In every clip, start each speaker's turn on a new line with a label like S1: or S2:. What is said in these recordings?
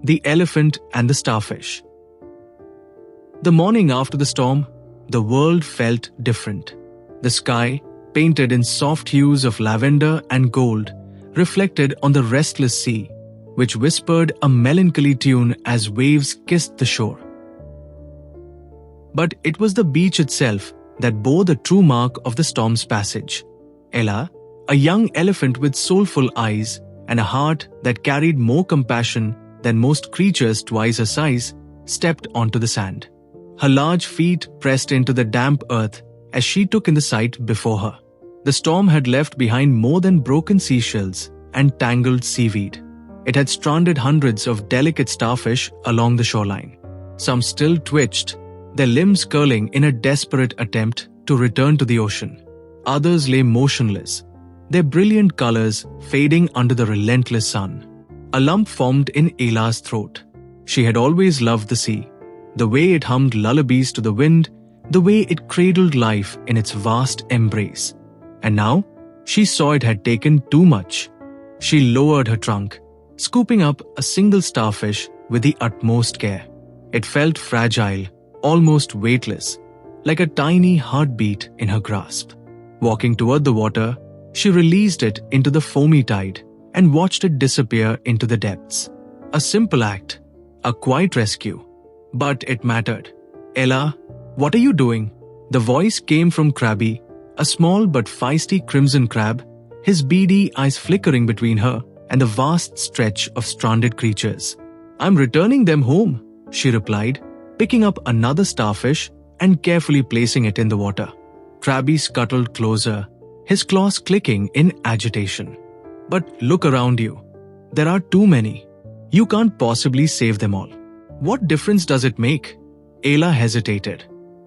S1: The Elephant and the Starfish. The morning after the storm, the world felt different. The sky, painted in soft hues of lavender and gold, reflected on the restless sea, which whispered a melancholy tune as waves kissed the shore. But it was the beach itself that bore the true mark of the storm's passage. Ella, a young elephant with soulful eyes and a heart that carried more compassion than most creatures twice her size, stepped onto the sand. Her large feet pressed into the damp earth as she took in the sight before her. The storm had left behind more than broken seashells and tangled seaweed. It had stranded hundreds of delicate starfish along the shoreline. Some still twitched, their limbs curling in a desperate attempt to return to the ocean. Others lay motionless, their brilliant colors fading under the relentless sun. A lump formed in Ella's throat. She had always loved the sea, the way it hummed lullabies to the wind, the way it cradled life in its vast embrace. And now, she saw it had taken too much. She lowered her trunk, scooping up a single starfish with the utmost care. It felt fragile, almost weightless, like a tiny heartbeat in her grasp. Walking toward the water, she released it into the foamy tide and watched it disappear into the depths. A simple act, a quiet rescue. But it mattered. "Ella, what are you doing?" The voice came from Krabby, a small but feisty crimson crab, his beady eyes flickering between her and the vast stretch of stranded creatures. "I'm returning them home," she replied, picking up another starfish and carefully placing it in the water. Krabby scuttled closer, his claws clicking in agitation. "But look around you. There are too many. You can't possibly save them all." "What difference does it make?" Ella hesitated.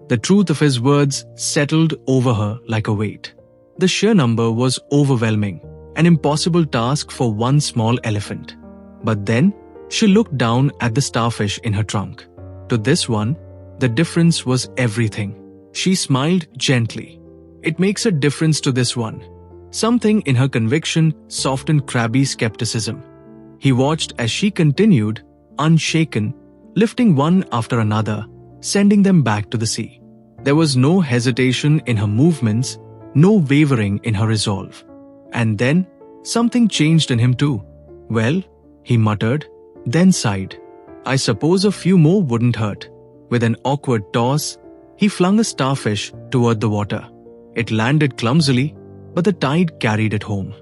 S1: The truth of his words settled over her like a weight. The sheer number was overwhelming, an impossible task for one small elephant. But then, she looked down at the starfish in her trunk. To this one, the difference was everything. She smiled gently. "It makes a difference to this one." Something in her conviction softened Krabby's skepticism. He watched as she continued, unshaken, lifting one after another, sending them back to the sea. There was no hesitation in her movements, no wavering in her resolve. And then, something changed in him too. "Well," he muttered, then sighed. "I suppose a few more wouldn't hurt." With an awkward toss, he flung a starfish toward the water. It landed clumsily, but the tide carried it home.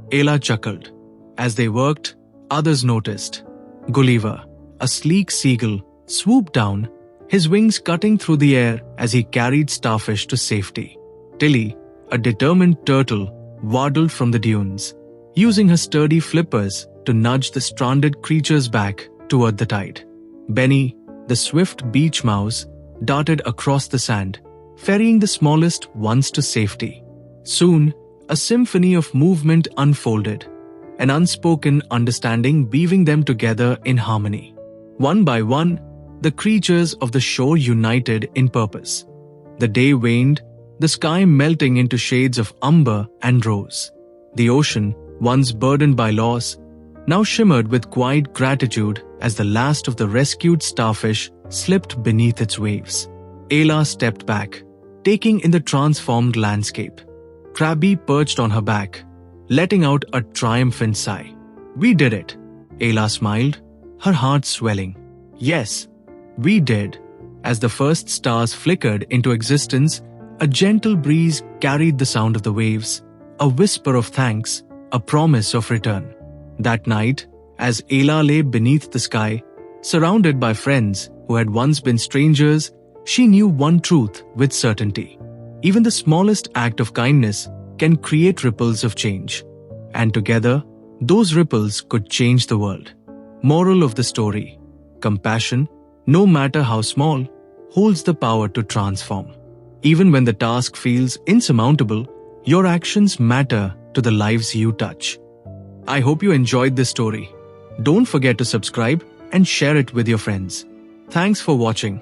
S1: Ella chuckled. As they worked, others noticed. Gulliver, a sleek seagull, swooped down, his wings cutting through the air as he carried starfish to safety. Tilly, a determined turtle, waddled from the dunes, using her sturdy flippers to nudge the stranded creatures back toward the tide. Benny, the swift beach mouse, darted across the sand, ferrying the smallest ones to safety. Soon, a symphony of movement unfolded, an unspoken understanding weaving them together in harmony. One by one, the creatures of the shore united in purpose. The day waned, the sky melting into shades of umber and rose. The ocean, once burdened by loss, now shimmered with quiet gratitude as the last of the rescued starfish slipped beneath its waves. Ella stepped back, taking in the transformed landscape. Krabby perched on her back, letting out a triumphant sigh. "We did it," Ella smiled, her heart swelling. "Yes, we did." As the first stars flickered into existence, a gentle breeze carried the sound of the waves, a whisper of thanks, a promise of return. That night, as Ella lay beneath the sky, surrounded by friends who had once been strangers, she knew one truth with certainty. Even the smallest act of kindness can create ripples of change. And together, those ripples could change the world. Moral of the story: compassion, no matter how small, holds the power to transform. Even when the task feels insurmountable, your actions matter to the lives you touch. I hope you enjoyed this story. Don't forget to subscribe and share it with your friends. Thanks for watching.